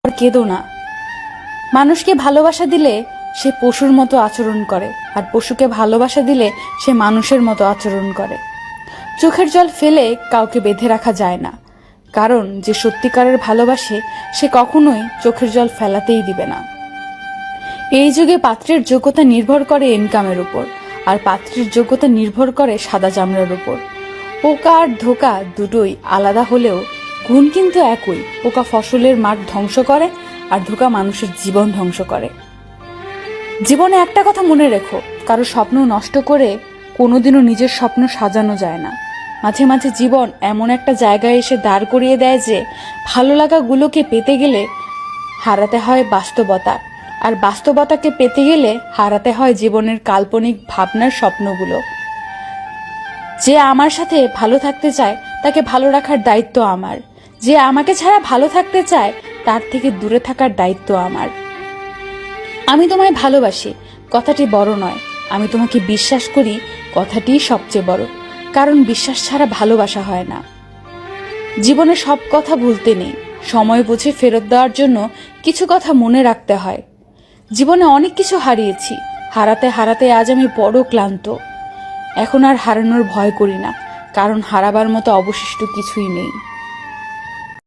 আর কেঁদো না। মানুষকে ভালোবাসা দিলে সে পশুর মতো আচরণ করে, আর পশুকে ভালোবাসা দিলে সে মানুষের মতো আচরণ করে। চোখের জল ফেলে কাউকে বেঁধে রাখা যায় না, কারণ যে সত্যিকারের ভালোবাসে সে কখনোই চোখের জল ফেলাতেই দিবে না। এই যুগে পাত্রের যোগ্যতা নির্ভর করে ইনকামের উপর, আর পাত্রের যোগ্যতা নির্ভর করে সাদা চামড়ার উপর। পোকা আর ধোকা দুটোই আলাদা হলেও গুণ কিন্তু একই। পোকা ফসলের মাঠ ধ্বংস করে, আর ধোকা মানুষের জীবন ধ্বংস করে। জীবনে একটা কথা মনে রেখো, কারো স্বপ্ন নষ্ট করে কোনোদিনও নিজের স্বপ্ন সাজানো যায় না। মাঝে মাঝে জীবন এমন একটা জায়গায় এসে দাঁড় করিয়ে দেয় যে ভালো লাগাগুলোকে পেতে গেলে হারাতে হয় বাস্তবতা, আর বাস্তবতাকে পেতে গেলে হারাতে হয় জীবনের কাল্পনিক ভাবনার স্বপ্নগুলো। যে আমার সাথে ভালো থাকতে চায় তাকে ভালো রাখার দায়িত্ব আমার, যে আমাকে ছাড়া ভালো থাকতে চায় তার থেকে দূরে থাকার দায়িত্ব আমার। আমি তোমায় ভালোবাসি কথাটি বড় নয়, আমি তোমাকে বিশ্বাস করি কথাটিই সবচেয়ে বড়, কারণ বিশ্বাস ছাড়া ভালোবাসা হয় না। জীবনে সব কথা ভুলতে নেই, সময় বুঝে ফেরত দেওয়ার জন্য কিছু কথা মনে রাখতে হয়। জীবনে অনেক কিছু হারিয়েছি, হারাতে হারাতে আজ আমি বড় ক্লান্ত। এখন আর হারানোর ভয় করি না, কারণ হারাবার মতো অবশিষ্ট কিছুই নেই।